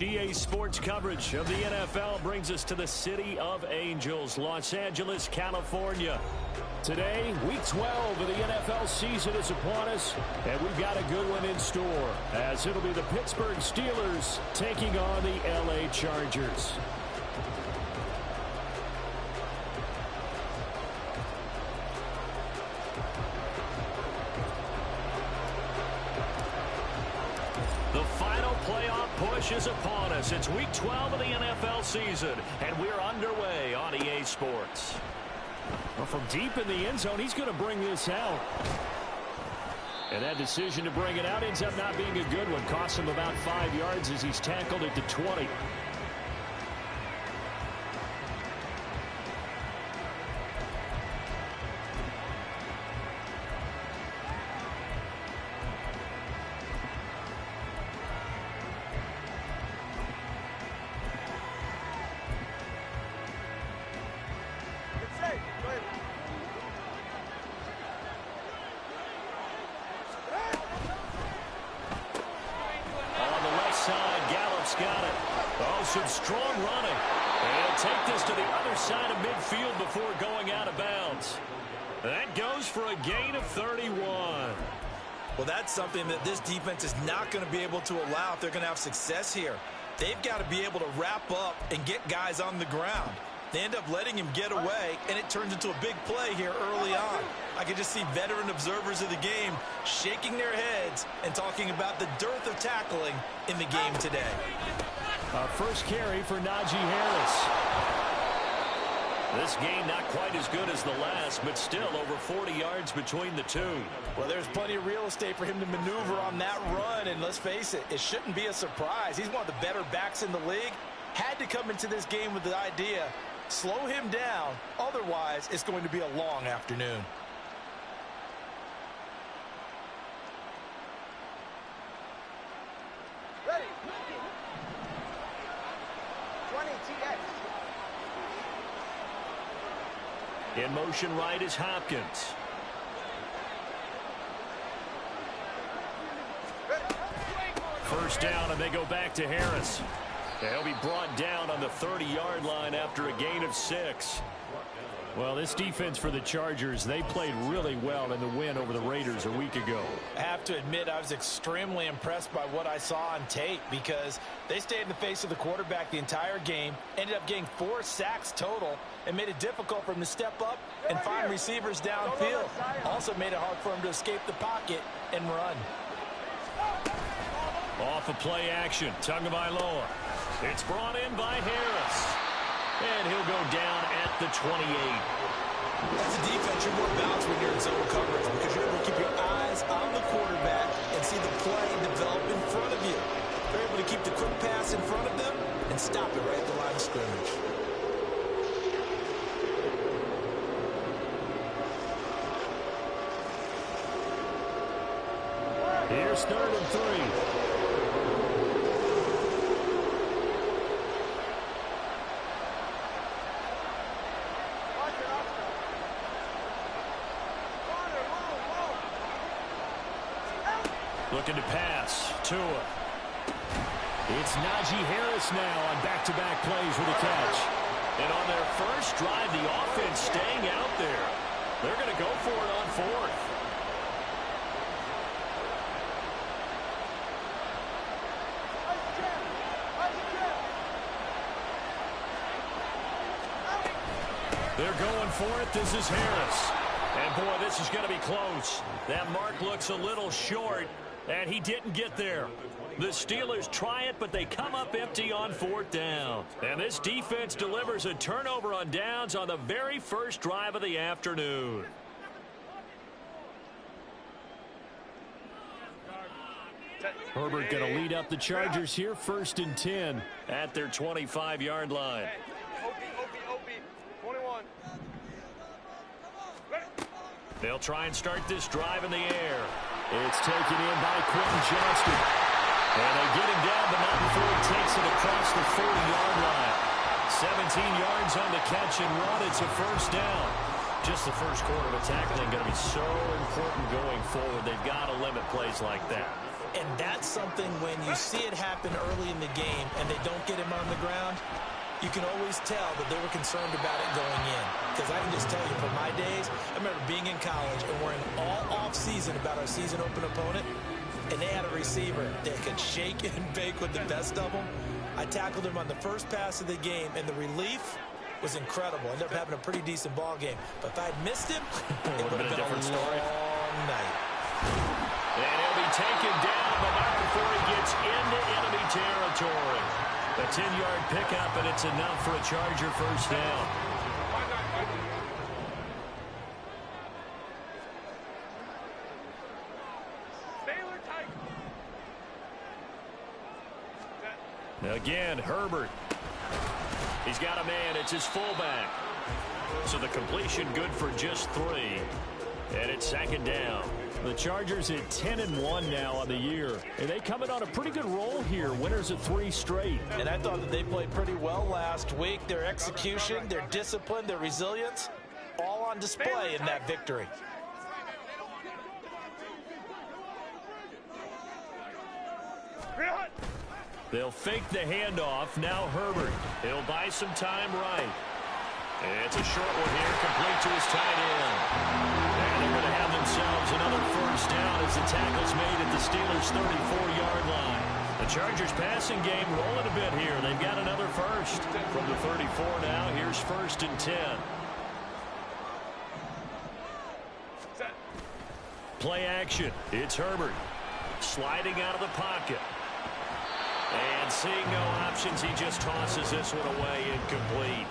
EA Sports coverage of the NFL brings us to the City of Angels, Los Angeles, California. Today, Week 12 of the NFL season is upon us, and we've got a good one in store, as it'll be the Pittsburgh Steelers taking on the LA Chargers. The final playoff push is upon us. It's Week 12 of the NFL season, and we're underway on EA Sports. Well, from deep in the end zone, he's going to bring this out. And that decision to bring it out ends up not being a good one. Costs him about 5 yards as he's tackled at the 20. Got it. Oh, some strong running. And take this to the other side of midfield before going out of bounds. That goes for a gain of 31. Well, that's something that this defense is not going to be able to allow if they're going to have success here. They've got to be able to wrap up and get guys on the ground. They end up letting him get away, and it turns into a big play here early on. I can just see veteran observers of the game shaking their heads and talking about the dearth of tackling in the game today. First carry for Najee Harris. This game not quite as good as the last, but still over 40 yards between the two. Well, there's plenty of real estate for him to maneuver on that run, and let's face it, it shouldn't be a surprise. He's one of the better backs in the league. Had to come into this game with the idea, slow him down, otherwise it's going to be a long afternoon. Ready. 20 TX. In motion right is Hopkins. First down, and they go back to Harris. He'll be brought down on the 30-yard line after a gain of 6. Well, this defense for the Chargers, they played really well in the win over the Raiders a week ago. I have to admit, I was extremely impressed by what I saw on tape because they stayed in the face of the quarterback the entire game, ended up getting 4 sacks total, and made it difficult for him to step up and find receivers downfield. Also made it hard for him to escape the pocket and run. Off of play action, Tagovailoa. It's brought in by Harris. And he'll go down at the 28. As a defense, you're more balanced when you're in zone coverage because you're able to keep your eyes on the quarterback and see the play develop in front of you. They're able to keep the quick pass in front of them and stop it right at the line of scrimmage. Here's 3rd and 3. Looking to pass. Tua. It's Najee Harris now on back-to-back plays with a catch. And on their first drive, the offense staying out there. They're going to go for it on 4th. They're going for it. This is Harris. And, boy, this is going to be close. That mark looks a little short. And he didn't get there. The Steelers try it, but they come up empty on 4th down. And this defense delivers a turnover on downs on the very first drive of the afternoon. Herbert going to lead up the Chargers here, 1st and 10 at their 25-yard line. 21. They'll try and start this drive in the air. It's taken in by Quentin Johnston. And they get him down, but not before he takes it across the 40-yard line. 17 yards on the catch and run. It's a first down. Just the first quarter of tackling going to be so important going forward. They've got to limit plays like that. And that's something when you see it happen early in the game and they don't get him on the ground, you can always tell that they were concerned about it going in. Because I can just tell you, from my days, I remember being in college and worrying all off-season about our season open opponent, and they had a receiver that could shake and bake with the best of them. I tackled him on the first pass of the game, and the relief was incredible. I ended up having a pretty decent ball game. But if I had missed him, it would have been a different story. Long night. And he'll be taken down, but not before he gets into enemy territory. A 10-yard pickup, and it's enough for a Charger first down. Again, Herbert. He's got a man. It's his fullback. So the completion good for just 3. And it's second down. The Chargers at 10-1 now on the year. And they come in on a pretty good roll here. Winners of 3 straight. And I thought that they played pretty well last week. Their execution, their discipline, their resilience, all on display in that victory. They'll fake the handoff. Now Herbert. He'll buy some time right. And it's a short one here, complete to his tight end. And they're going to have themselves another first down as the tackle's made at the Steelers' 34-yard line. The Chargers passing game rolling a bit here. They've got another first. From the 34 now, here's 1st and 10. Play action. It's Herbert. Sliding out of the pocket. And seeing no options, he just tosses this one away, incomplete.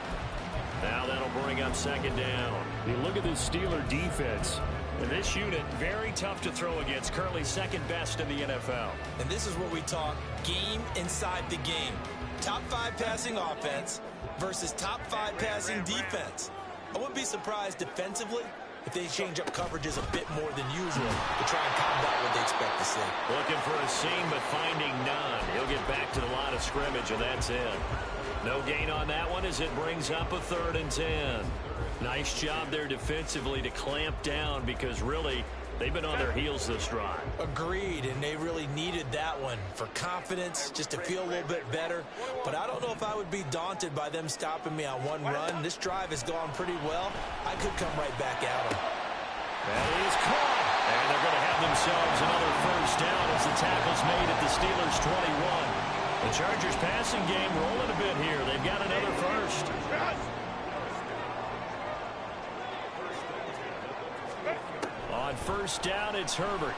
Now that'll bring up second down. You look at this Steeler defense. And this unit, very tough to throw against. Currently second best in the NFL. And this is what we talk game inside the game. Top 5 passing offense versus top 5 passing defense. I wouldn't be surprised defensively if they change up coverages a bit more than usual to try and combat what they expect to see. Looking for a seam, but finding none. He'll get back to the line of scrimmage, and that's it. No gain on that one as it brings up a 3rd and 10. Nice job there defensively to clamp down because really they've been on their heels this drive. Agreed, and they really needed that one for confidence, just to feel a little bit better. But I don't know if I would be daunted by them stopping me on one run. This drive has gone pretty well. I could come right back at them. That is caught. And they're going to have themselves another first down as the tackle's made at the Steelers' 21. The Chargers passing game rolling a bit here. They've got another first. On first down, it's Herbert.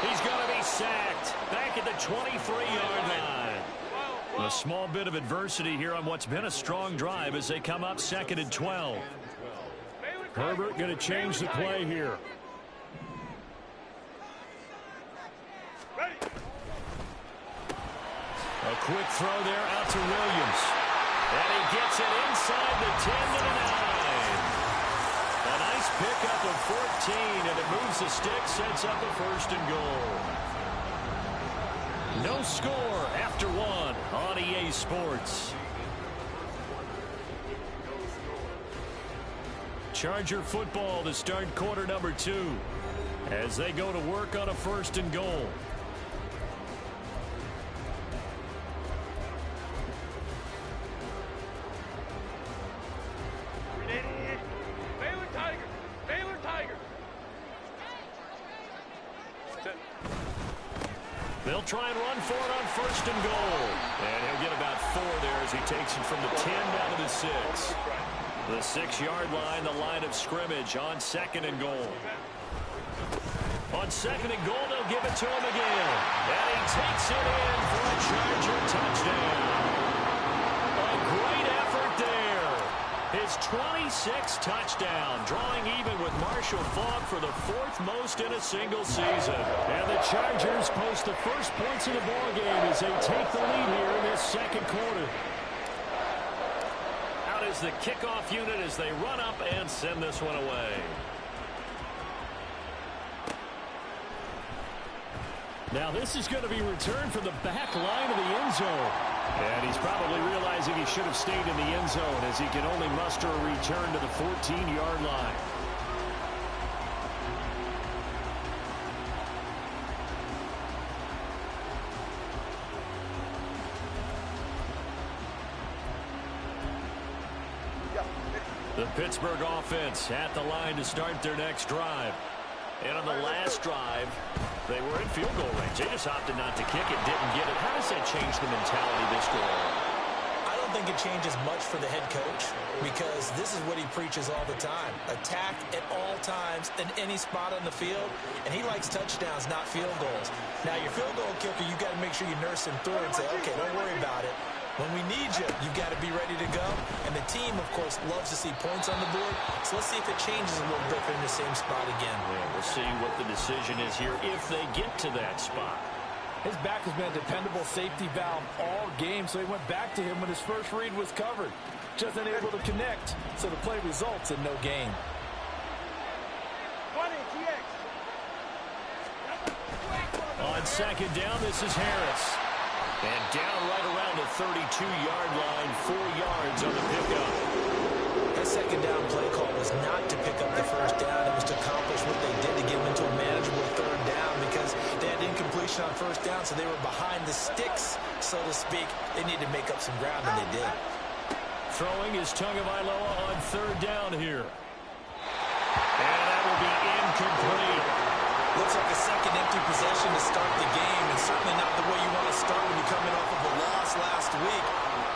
He's going to be sacked back at the 23-yard line. A small bit of adversity here on what's been a strong drive as they come up 2nd and 12. Herbert going to change the play here. A quick throw there out to Williams. And he gets it inside the 10 to the 9. A nice pickup of 14, and it moves the stick, sets up a 1st and goal. No score after 1 on EA Sports. Charger football to start quarter number 2 as they go to work on a 1st and goal. They'll try and run for it on 1st and goal. And he'll get about 4 there as he takes it from the 10 down to the 6. The 6-yard line, the line of scrimmage on 2nd and goal. On 2nd and goal, they'll give it to him again. And he takes it in for a Charger touchdown. A great effort there. His 26th touchdown, drawing even with Marshall Faulk for the 4th most in a single season. And the Chargers post the first points of the ballgame as they take the lead here in this 2nd quarter. Out is the kickoff unit as they run up and send this one away. Now this is going to be returned from the back line of the end zone. And he's probably realizing he should have stayed in the end zone as he can only muster a return to the 14-yard line. Pittsburgh offense at the line to start their next drive. And on the last drive, they were in field goal range. They just opted not to kick it, didn't get it. How does that change the mentality this go around? I don't think it changes much for the head coach because this is what he preaches all the time. Attack at all times in any spot on the field, and he likes touchdowns, not field goals. Now, your field goal kicker, you've got to make sure you nurse him through and say, okay, don't worry about it. When we need you, you've got to be ready to go. And the team, of course, loves to see points on the board. So let's see if it changes a little bit in the same spot again. Yeah, we'll see what the decision is here if they get to that spot. His back has been a dependable safety valve all game, so he went back to him when his first read was covered. Just unable to connect, so the play results in no gain. 20 TX. On second down, this is Harris. And down right around the 32-yard line, 4 yards on the pickup. That second down play call was not to pick up the first down. It was to accomplish what they did to get them into a manageable third down because they had incompletion on first down, so they were behind the sticks, so to speak. They needed to make up some ground, and they did. Throwing is Tagovailoa on third down here. And that will be incomplete. Looks like a second empty possession to start the game, and certainly not the way you want to start when you're coming off of a loss last week.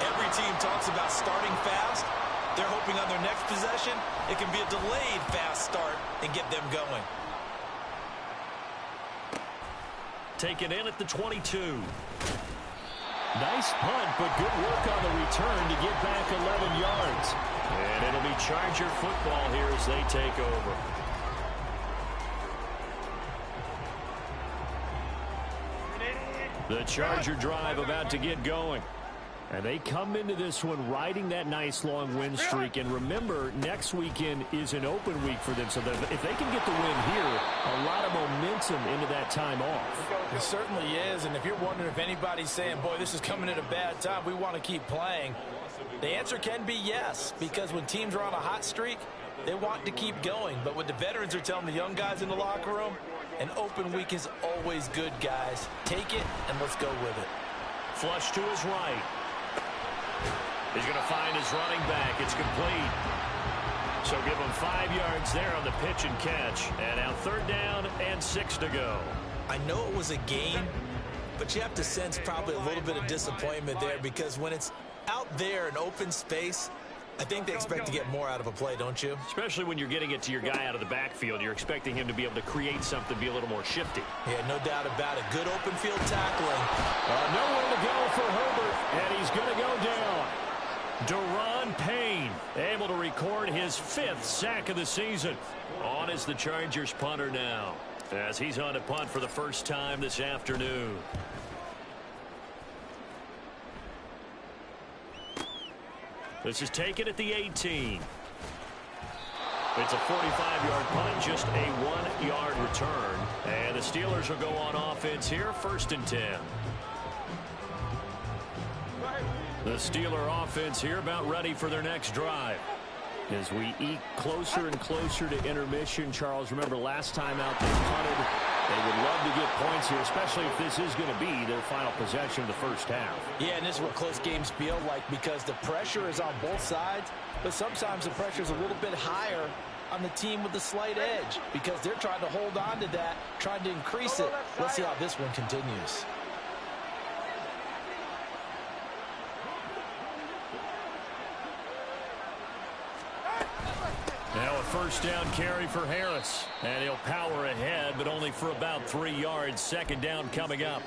Every team talks about starting fast. They're hoping on their next possession, it can be a delayed fast start and get them going. Taken in at the 22. Nice punt, but good work on the return to get back 11 yards. And it'll be Charger football here as they take over. The Charger drive about to get going. And they come into this one riding that nice long win streak. And remember, next weekend is an open week for them. So that if they can get the win here, a lot of momentum into that time off. It certainly is. And if you're wondering if anybody's saying, boy, this is coming at a bad time, we want to keep playing, the answer can be yes. Because when teams are on a hot streak, they want to keep going. But what the veterans are telling the young guys in the locker room, an open week is always good, guys. Take it, and let's go with it. Flush to his right. He's going to find his running back. It's complete. So give him 5 yards there on the pitch and catch. And now third down and 6 to go. I know it was a gain, but you have to sense probably a little bit of disappointment there because when it's out there in open space, I think they expect to get more out of a play, don't you? Especially when you're getting it to your guy out of the backfield. You're expecting him to be able to create something, be a little more shifty. Yeah, no doubt about it. Good open field tackling. Nowhere to go for Herbert, and he's going to go down. Deron Payne able to record his 5th sack of the season. On is the Chargers punter now, as he's on to punt for the first time this afternoon. This is taken at the 18. It's a 45-yard punt, just a 1-yard return. And the Steelers will go on offense here, 1st and 10. The Steeler offense here about ready for their next drive. As we eke closer and closer to intermission, Charles, remember last time out they punted. They would love to get points here, especially if this is going to be their final possession of the first half. Yeah, and this is what close games feel like because the pressure is on both sides, but sometimes the pressure is a little bit higher on the team with the slight edge because they're trying to hold on to that, trying to increase it. Let's see how this one continues. Now a first down carry for Harris. And he'll power ahead, but only for about 3 yards. Second down coming up.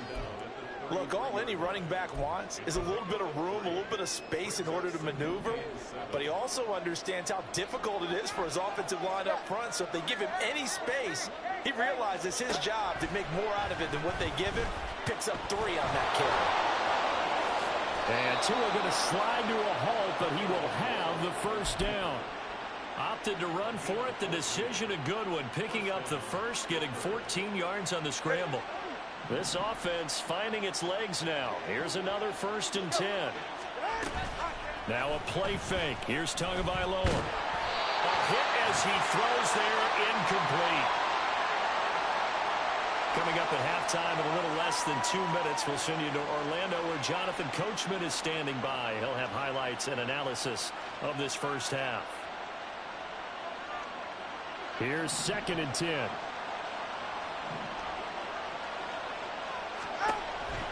Look, all any running back wants is a little bit of room, a little bit of space in order to maneuver. But he also understands how difficult it is for his offensive line up front. So if they give him any space, he realizes his job to make more out of it than what they give him. Picks up 3 on that carry. And Tua going to slide to a halt, but he will have the first down. Opted to run for it. The decision a good one. Picking up the first, getting 14 yards on the scramble. This offense finding its legs now. Here's another 1st and 10. Now a play fake. Here's Tagovailoa. A hit as he throws there, incomplete. Coming up at halftime in a little less than 2 minutes, we'll send you to Orlando where Jonathan Coachman is standing by. He'll have highlights and analysis of this first half. Here's 2nd and 10.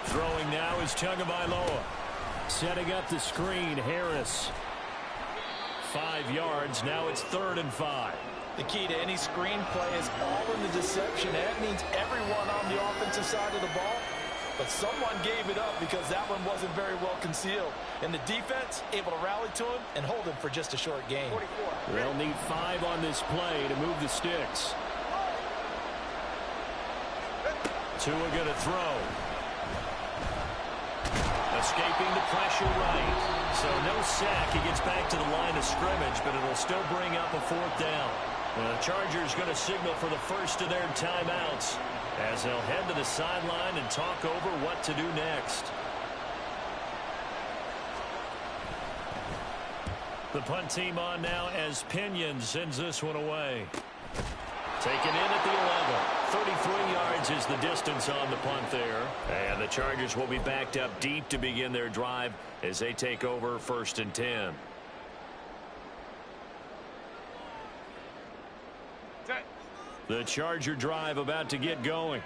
Throwing now is Tagovailoa. Setting up the screen, Harris. 5 yards. Now it's 3rd and 5. The key to any screenplay is all in the deception. That means everyone on the offensive side of the ball. But someone gave it up because that one wasn't very well concealed. And the defense able to rally to him and hold him for just a short gain. They'll need 5 on this play to move the sticks. Tua going to throw. Escaping the pressure right. So no sack. He gets back to the line of scrimmage, but it'll still bring up a 4th down. The Chargers going to signal for the first of their timeouts as they'll head to the sideline and talk over what to do next. The punt team on now as Pinion sends this one away. Taken in at the 11. 33 yards is the distance on the punt there. And the Chargers will be backed up deep to begin their drive as they take over 1st and 10. The Charger drive about to get going.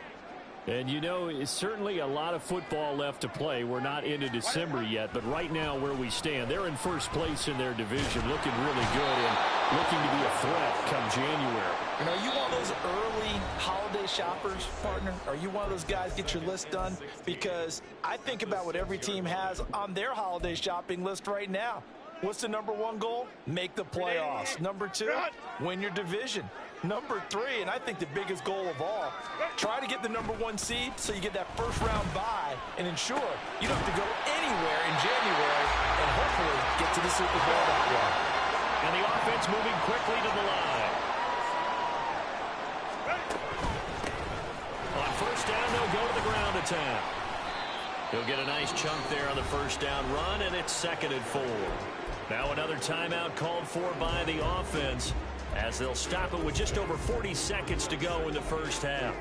And, you know, it's certainly a lot of football left to play. We're not into December yet, but right now where we stand, they're in first place in their division, looking really good and looking to be a threat come January. You know, you want those early holiday shoppers, partner? Are you one of those guys get your list done? Because I think about what every team has on their holiday shopping list right now. What's the #1 goal? Make the playoffs. #2, win your division. #3, and I think the biggest goal of all, try to get the #1 seed so you get that first-round bye and ensure you don't have to go anywhere in January and hopefully get to the Super Bowl that way. And the offense moving quickly to the line. On 1st down, they'll go to the ground attack. He'll get a nice chunk there on the 1st down run, and it's 2nd and 4. Now another timeout called for by the offense, as they'll stop it with just over 40 seconds to go in the 1st half.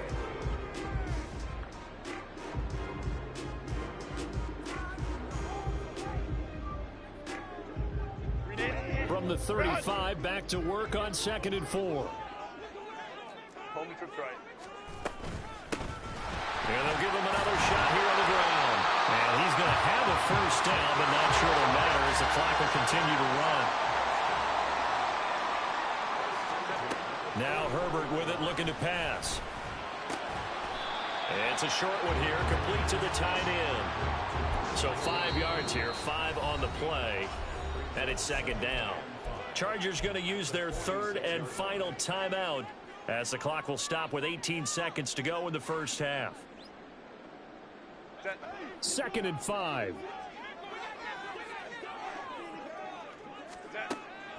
From the 35, back to work on 2nd and 4. Home trip's right. And they'll give him another shot here on the ground. And he's going to have a 1st down, but not sure it'll matter as the clock will continue to run. Now Herbert with it, looking to pass. And it's a short one here, complete to the tight end. So 5 yards here, 5 on the play, and it's 2nd down. Chargers going to use their 3rd and final timeout as the clock will stop with 18 seconds to go in the 1st half. 2nd and 5.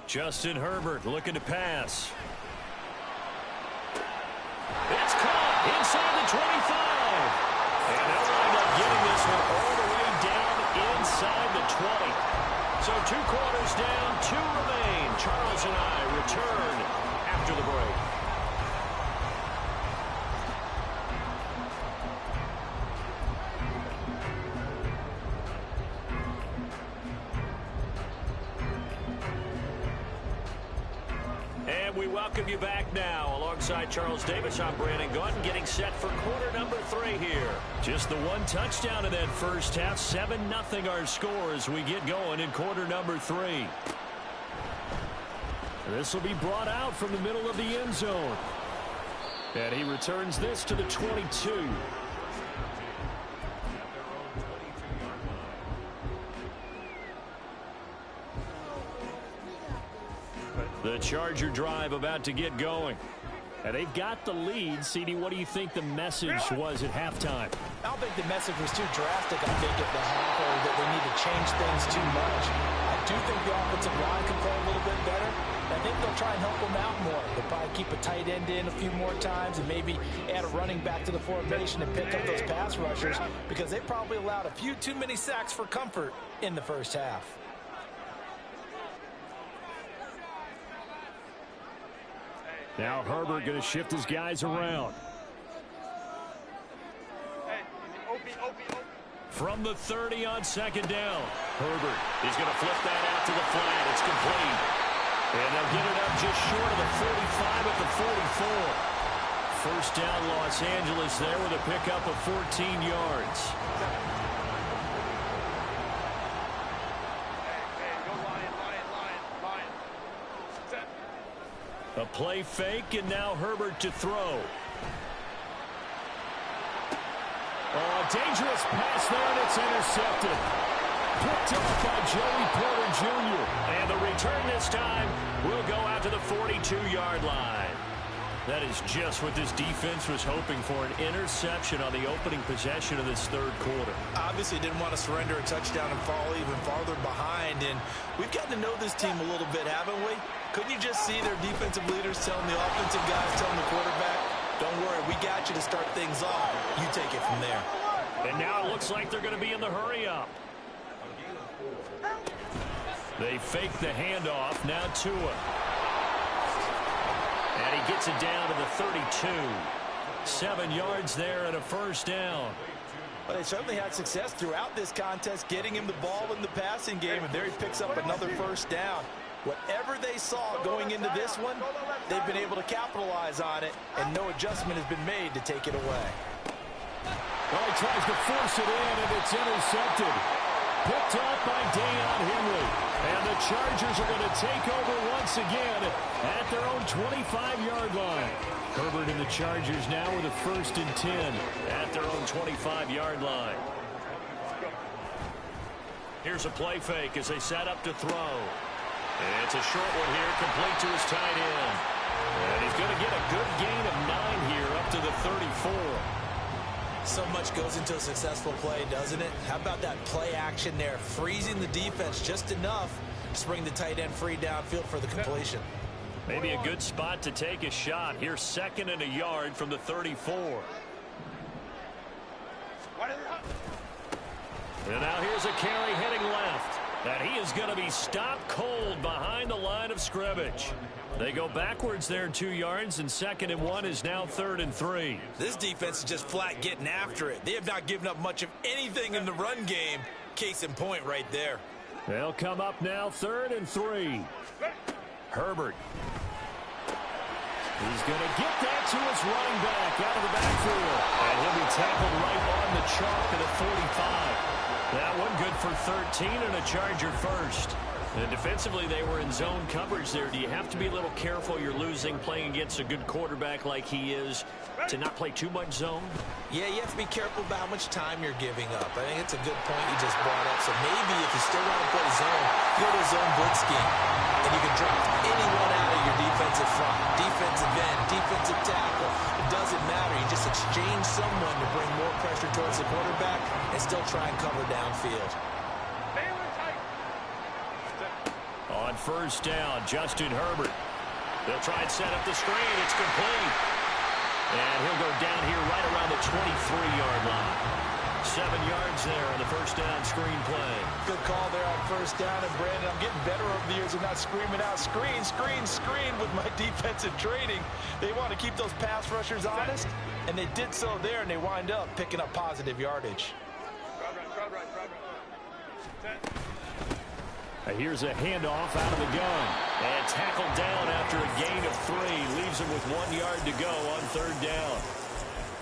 Justin Herbert looking to pass. It's caught inside the 25. And they'll wind up getting this one all the way down inside the 20. So 2 quarters down, 2 remain. Charles and I return after the break. And we welcome you back now. Alongside Charles Davis, I'm Brandon Gaudin, getting set for quarter number 3 here. Just the 1 touchdown in that 1st half. 7-0 our score as we get going in quarter number 3. This will be brought out from the middle of the end zone. And he returns this to the 22. The Charger drive about to get going. And they've got the lead. CD, what do you think the message was at halftime? I don't think the message was too drastic, I think, at the half, or that they need to change things too much. I do think the offensive line can play a little bit better. I think they'll try and help them out more. They'll probably keep a tight end in a few more times and maybe add a running back to the formation and pick up those pass rushers, because they probably allowed a few too many sacks for comfort in the 1st half. Now Herbert going to shift his guys around. From the 30 on 2nd down. Herbert is going to flip that out to the flat. It's complete. And they'll get it up just short of the 45 at the 44. First down, Los Angeles there with a pickup of 14 yards. A play fake, and now Herbert to throw. Oh, a dangerous pass there, and it's intercepted. Picked off by Joey Porter Jr. And the return this time will go out to the 42-yard line. That is just what this defense was hoping for, an interception on the opening possession of this third quarter. Obviously didn't want to surrender a touchdown and fall even farther behind. And we've gotten to know this team a little bit, haven't we? Couldn't you just see their defensive leaders telling the offensive guys, telling the quarterback, don't worry, we got you to start things off. You take it from there. And now it looks like they're going to be in the hurry-up. They fake the handoff. Now Tua. And he gets it down to the 32. 7 yards there and a first down. Well, they certainly had success throughout this contest getting him the ball in the passing game, and there he picks up another first down. Whatever they saw going into this one, they've been able to capitalize on it, and no adjustment has been made to take it away. Well, he tries to force it in, and it's intercepted. Picked off by Deion Henry. And the Chargers are going to take over once again at their own 25-yard line. Herbert and the Chargers now with a 1st and 10 at their own 25-yard line. Here's a play fake as they set up to throw. And it's a short one here, complete to his tight end. And he's going to get a good gain of 9 here up to the 34. So much goes into a successful play, doesn't it? How about that play action there, freezing the defense just enough to bring the tight end free downfield for the completion. Maybe a good spot to take a shot. Here's 2nd and a yard from the 34. And now here's a carry heading left. And he is going to be stopped cold behind the line of scrimmage. They go backwards there 2 yards, and 2nd and 1 is now 3rd and 3. This defense is just flat getting after it. They have not given up much of anything in the run game. Case in point right there. They'll come up now 3rd and 3. Herbert. He's going to get that to his running back out of the backfield. And he'll be tackled right on the chalk at the 45. That one good for 13 and a Charger first. And defensively, they were in zone coverage there. Do you have to be a little careful? You're losing playing against a good quarterback like he is to not play too much zone? Yeah, you have to be careful about how much time you're giving up. I think it's a good point you just brought up. So maybe if you still want to play zone, go to a zone blitz scheme. And you can drop anyone out of your defensive front. Defensive end, defensive tackle. It doesn't matter. You just exchange someone to bring more pressure towards the quarterback and still try and cover downfield. On 1st down, Justin Herbert. They'll try and set up the screen. It's complete. And he'll go down here right around the 23-yard line. 7 yards there on the 1st down screen play. Good call there on 1st down. And, Brandon, I'm getting better over the years of not screaming out, screen, screen, screen with my defensive training. They want to keep those pass rushers honest, and they did so there, and they wind up picking up positive yardage. Here's a handoff out of the gun. And tackled down after a gain of 3. Leaves him with 1 yard to go on 3rd down.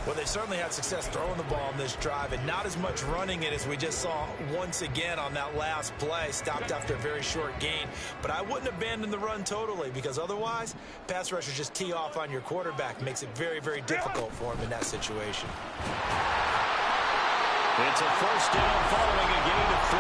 Well, they certainly had success throwing the ball in this drive, and not as much running it as we just saw once again on that last play. Stopped after a very short gain. But I wouldn't abandon the run totally, because otherwise, pass rushers just tee off on your quarterback. Makes it very, very difficult for him in that situation. It's a 1st down following a gain of 3.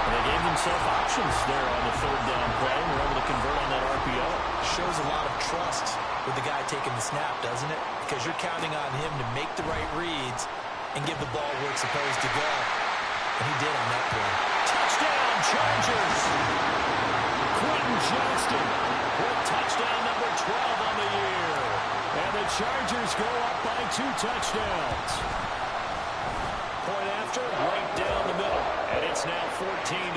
They gave themselves options there on the 3rd down play and were able to convert on that RPO. Shows a lot of trust with the guy taking the snap, doesn't it? Because you're counting on him to make the right reads and give the ball where it's supposed to go. And he did on that play. Touchdown, Chargers! Quentin Johnston with touchdown number 12 on the year. And the Chargers go up by 2 touchdowns. Point after, right down the middle. And it's now 14-0.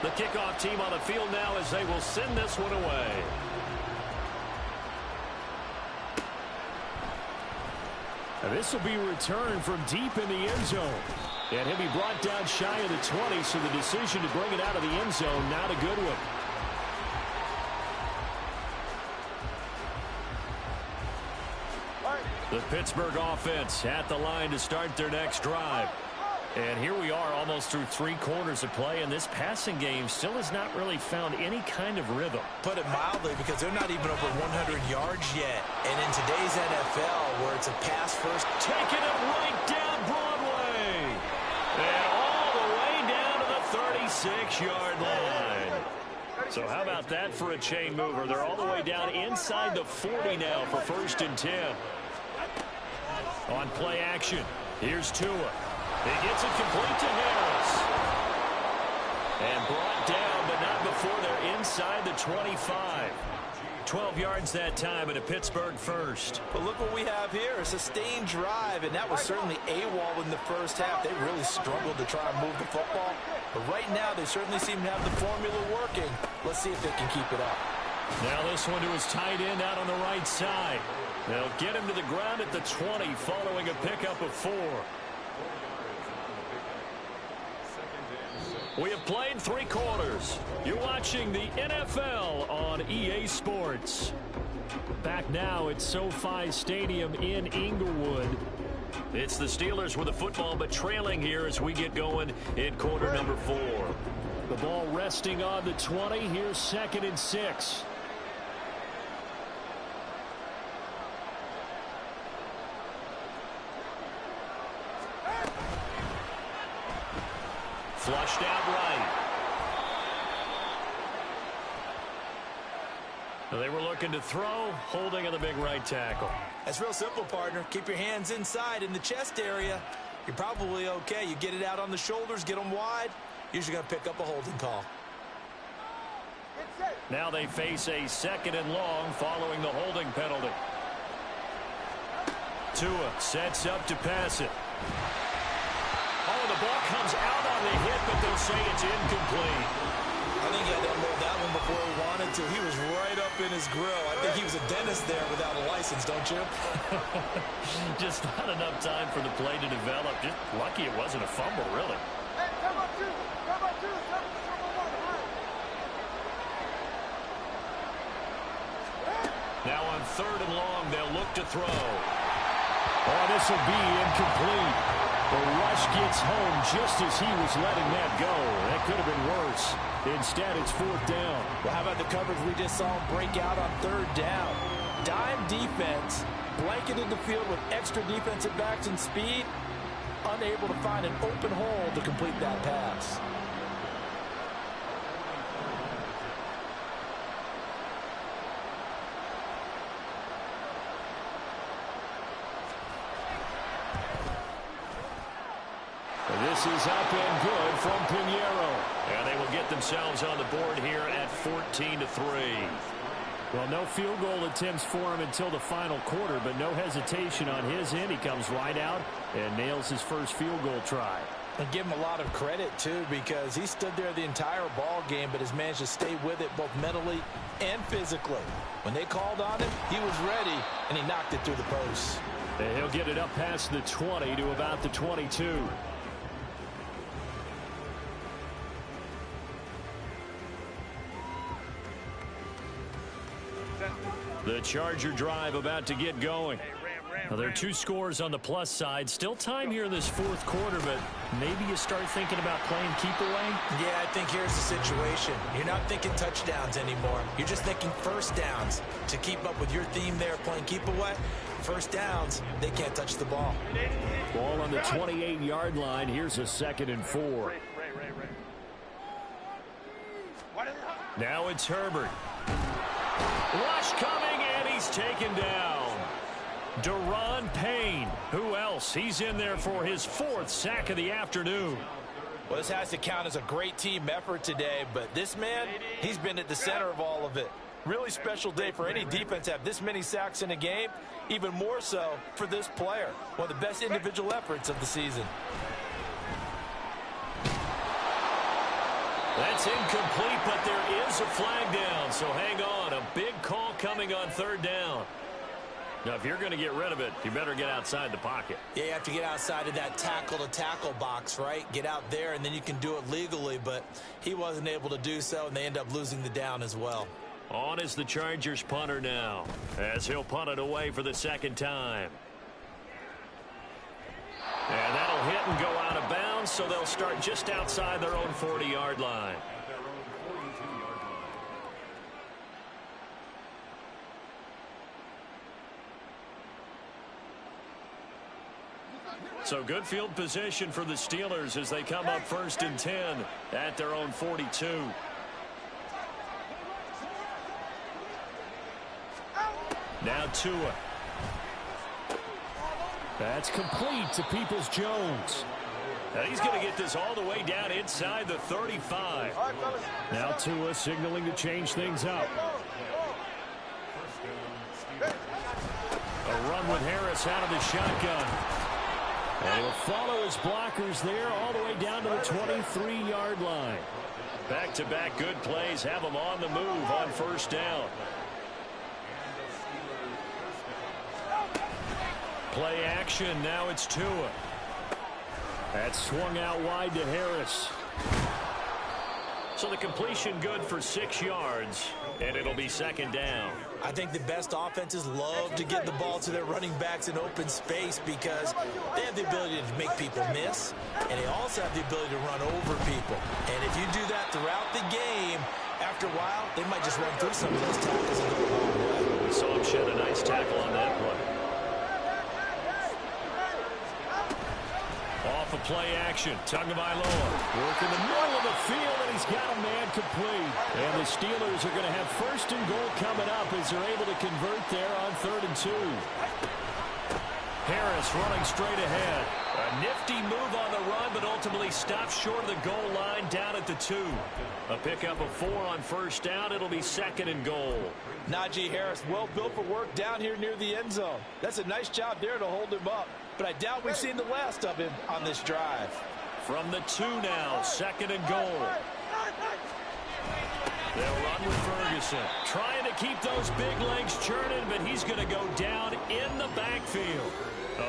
The kickoff team on the field now as they will send this one away. This will be returned from deep in the end zone. And he'll be brought down shy of the 20, so the decision to bring it out of the end zone, not a good one. The Pittsburgh offense at the line to start their next drive. And here we are almost through 3 quarters of play, and this passing game still has not really found any kind of rhythm. Put it mildly, because they're not even over 100 yards yet. And in today's NFL, where it's a pass first, taking it right down Broadway. And all the way down to the 36-yard line. So how about that for a chain mover? They're all the way down inside the 40 now for 1st and 10. On play action, here's Tua. He gets it complete to Harris. And brought down, but not before they're inside the 25. 12 yards that time, and a Pittsburgh first. But look what we have here, a sustained drive, and that was certainly AWOL in the first half. They really struggled to try and move the football. But right now, they certainly seem to have the formula working. Let's see if they can keep it up. Now this one to his tight end out on the right side. They'll get him to the ground at the 20 following a pickup of 4. We have played 3 quarters. You're watching the NFL on EA Sports. Back now at SoFi Stadium in Inglewood. It's the Steelers with the football, but trailing here as we get going in quarter number 4. The ball resting on the 20. Here's 2nd and 6. Flushed out right. They were looking to throw, holding on the big right tackle. That's real simple, partner. Keep your hands inside in the chest area. You're probably okay. You get it out on the shoulders, get them wide. Usually going to pick up a holding call. Now they face a 2nd and long following the holding penalty. Tua sets up to pass it. Oh, the ball comes out on the hit, but they'll say it's incomplete. I think he had to unload that one before he wanted to. He was right up in his grill. I think he was a dentist there without a license, don't you? Just not enough time for the play to develop. Just lucky it wasn't a fumble, really. Now on 3rd and long, they'll look to throw. Oh, this will be incomplete. The rush gets home just as he was letting that go. That could have been worse. Instead, it's 4th down. Well, how about the coverage we just saw him break out on 3rd down? Dime defense, blanketed the field with extra defensive backs and speed, unable to find an open hole to complete that pass. This is up and good from Pinheiro. And they will get themselves on the board here at 14-3. Well, no field goal attempts for him until the final quarter, but no hesitation on his end. He comes right out and nails his first field goal try. And give him a lot of credit, too, because he stood there the entire ball game, but has managed to stay with it both mentally and physically. When they called on him, he was ready, and he knocked it through the posts. And he'll get it up past the 20 to about the 22. The Charger drive about to get going. Now, there are 2 scores on the plus side. Still time here in this 4th quarter, but maybe you start thinking about playing keep away? Yeah, I think here's the situation. You're not thinking touchdowns anymore. You're just thinking first downs. To keep up with your theme there, playing keep away, first downs, they can't touch the ball. Ball on the 28-yard line. Here's a 2nd and 4. Now it's Herbert. Rush coming, and he's taken down. Deron Payne. Who else? He's in there for his 4th sack of the afternoon. Well, this has to count as a great team effort today, but this man, he's been at the center of all of it. Really special day for any defense to have this many sacks in a game, even more so for this player. One of the best individual efforts of the season. That's incomplete, but there is a flag down, so hang on. A big call coming on 3rd down. Now, if you're going to get rid of it, you better get outside the pocket. Yeah, you have to get outside of that tackle-to-tackle box, right? Get out there, and then you can do it legally, but he wasn't able to do so, and they end up losing the down as well. On is the Chargers punter now, as he'll punt it away for the second time. And that'll hit and go out of bounds, so they'll start just outside their own 40-yard line. So good field position for the Steelers as they come up 1st and 10 at their own 42. Now Tua. That's complete to Peoples-Jones. Now he's going to get this all the way down inside the 35. Now Tua signaling to change things up. A run with Harris out of the shotgun. And he'll follow his blockers there all the way down to the 23-yard line. Back-to-back good plays have him on the move on 1st down. Play action, now it's Tua. That's swung out wide to Harris. So the completion good for 6 yards, and it'll be 2nd down. I think the best offenses love to get the ball to their running backs in open space because they have the ability to make people miss, and they also have the ability to run over people. And if you do that throughout the game, after a while, they might just run through some of those tackles and go a long way. Saw him shed a nice tackle on that play. Off a play action, Tagovailoa working the middle of the field, and he's got a man complete. And the Steelers are going to have 1st and goal coming up as they're able to convert there on 3rd and 2. Harris running straight ahead. A nifty move on the run, but ultimately stops short of the goal line down at the 2. A pickup of 4 on 1st down. It'll be 2nd and goal. Najee Harris, well built for work down here near the end zone. That's a nice job there to hold him up. But I doubt we've seen the last of him on this drive. From the 2 now, 2nd and goal. They'll run with Ferguson. Trying to keep those big legs churning, but he's going to go down in the backfield.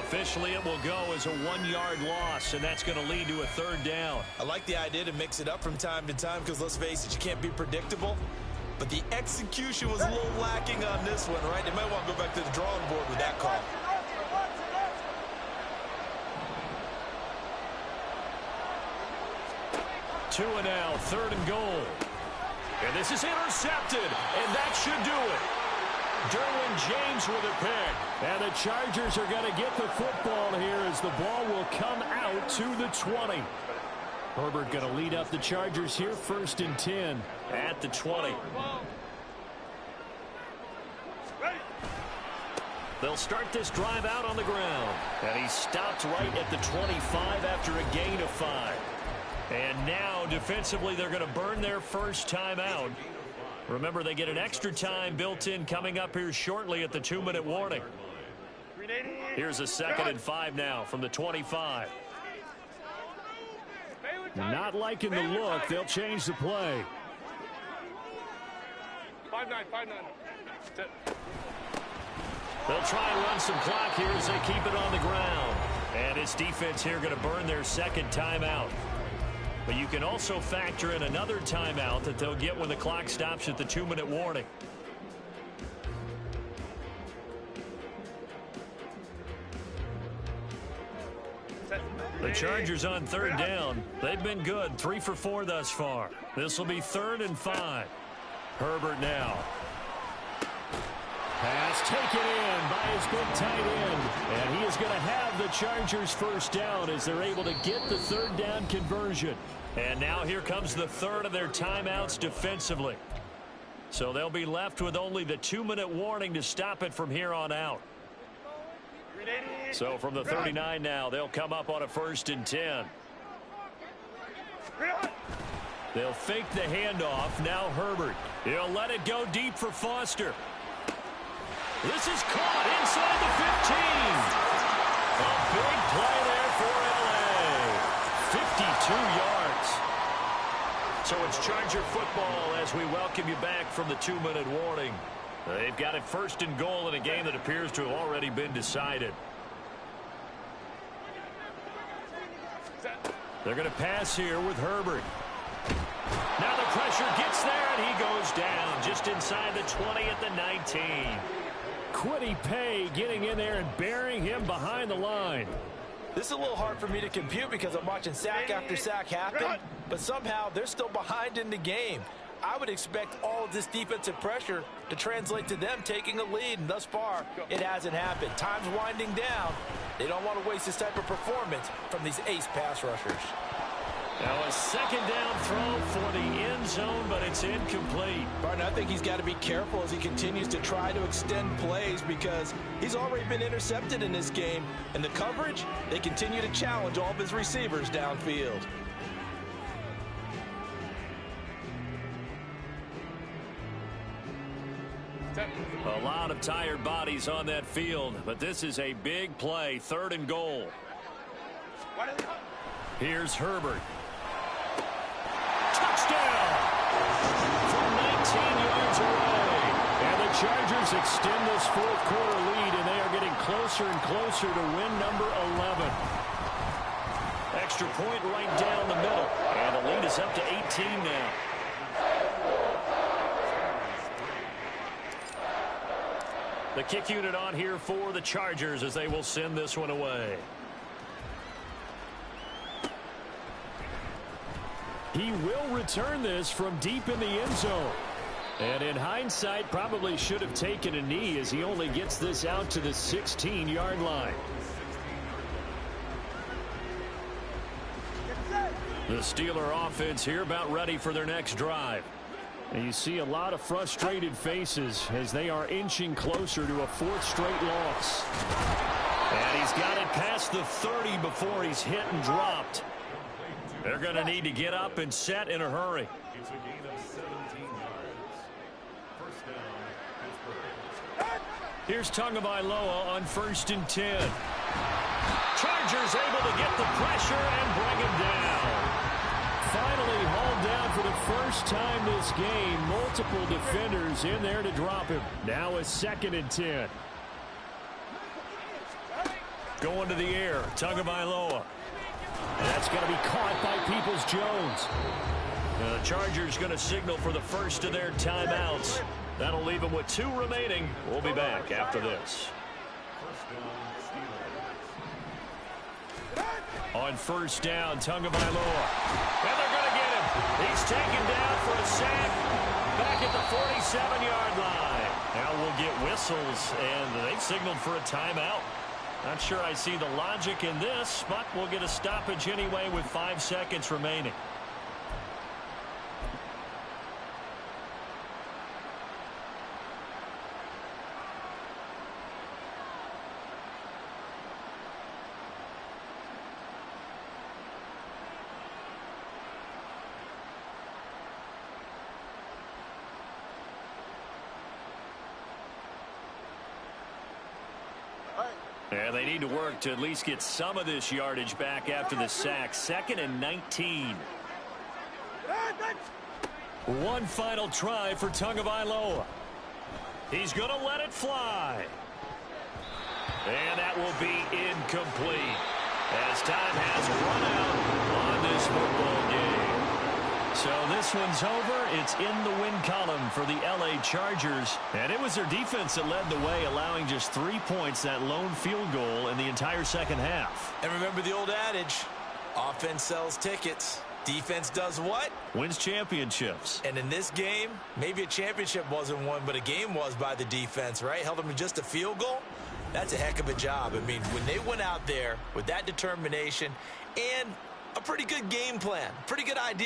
Officially, it will go as a 1-yard loss, and that's going to lead to a 3rd down. I like the idea to mix it up from time to time because, let's face it, you can't be predictable. But the execution was a little lacking on this one, right? They might want to go back to the drawing board with that call. Tua now, 3rd and goal. And this is intercepted, and that should do it. Derwin James with a pick. And the Chargers are going to get the football here as the ball will come out to the 20. Herbert going to lead up the Chargers here, 1st and 10 at the 20. They'll start this drive out on the ground. And he stopped right at the 25 after a gain of 5. And now, defensively, they're going to burn their 1st time out. Remember, they get an extra time built in coming up here shortly at the 2-minute warning. Here's a 2nd and 5 now from the 25. Not liking the look. They'll change the play. 5-9. They'll try and run some clock here as they keep it on the ground. And this defense here going to burn their 2nd timeout. But you can also factor in another timeout that they'll get when the clock stops at the 2-minute warning. The Chargers on 3rd down. They've been good, 3 for 4 thus far. This will be 3rd and 5. Herbert now. Pass taken in by his big tight end. And he is going to have the Chargers 1st down as they're able to get the 3rd down conversion. And now here comes the 3rd of their timeouts defensively. So they'll be left with only the 2-minute warning to stop it from here on out. So from the 39 now, they'll come up on a 1st and 10. They'll fake the handoff. Now Herbert. He'll let it go deep for Foster. This is caught inside the 15. A big play there for L.A. 52 yards. So it's Charger football as we welcome you back from the 2-minute warning. They've got it first and goal in a game that appears to have already been decided. They're going to pass here with Herbert. Now the pressure gets there, and he goes down just inside the 20 at the 19. Quiddy Pay getting in there and burying him behind the line. This is a little hard for me to compute because I'm watching sack after sack happen, but somehow they're still behind in the game. I would expect all of this defensive pressure to translate to them taking a lead, and thus far, it hasn't happened. Time's winding down. They don't want to waste this type of performance from these ace pass rushers. Now a second down throw for the end zone, but it's incomplete. Barton, I think he's got to be careful as he continues to try to extend plays because he's already been intercepted in this game. And the coverage, they continue to challenge all of his receivers downfield. A lot of tired bodies on that field, but this is a big play, 3rd and goal. Here's Herbert. Touchdown! From 19 yards away. And the Chargers extend this 4th quarter lead, and they are getting closer and closer to win number 11. Extra point right down the middle. And the lead is up to 18 now. The kick unit on here for the Chargers as they will send this one away. He will return this from deep in the end zone. And in hindsight, probably should have taken a knee as he only gets this out to the 16-yard line. The Steeler offense here about ready for their next drive. And you see a lot of frustrated faces as they are inching closer to a 4th straight loss. And he's got it past the 30 before he's hit and dropped. They're going to need to get up and set in a hurry. It's a gain of 17 yards. First down, Pittsburgh. Here's Tagovailoa on 1st and 10. Chargers able to get the pressure and bring him down. Finally hauled down for the first time this game. Multiple defenders in there to drop him. Now a 2nd and 10. Going to the air, Tagovailoa. That's going to be caught by Peoples-Jones. The Chargers going to signal for the first of their timeouts. That'll leave them with 2 remaining. We'll be back after this. On 1st down, Tagovailoa. And they're going to get him. He's taken down for a sack back at the 47-yard line. Now we'll get whistles, and they've signaled for a timeout. Not sure I see the logic in this, but we'll get a stoppage anyway with 5 seconds remaining. And they need to work to at least get some of this yardage back after the sack. 2nd and 19. One final try for Tagovailoa. He's going to let it fly. And that will be incomplete as time has run out on this football game. So this one's over. It's in the win column for the LA Chargers. And it was their defense that led the way, allowing just 3 points, that lone field goal in the entire second half. And remember the old adage, offense sells tickets. Defense does what? Wins championships. And in this game, maybe a championship wasn't won, but a game was by the defense, right? Held them to just a field goal. That's a heck of a job. I mean, when they went out there with that determination and a pretty good game plan, pretty good idea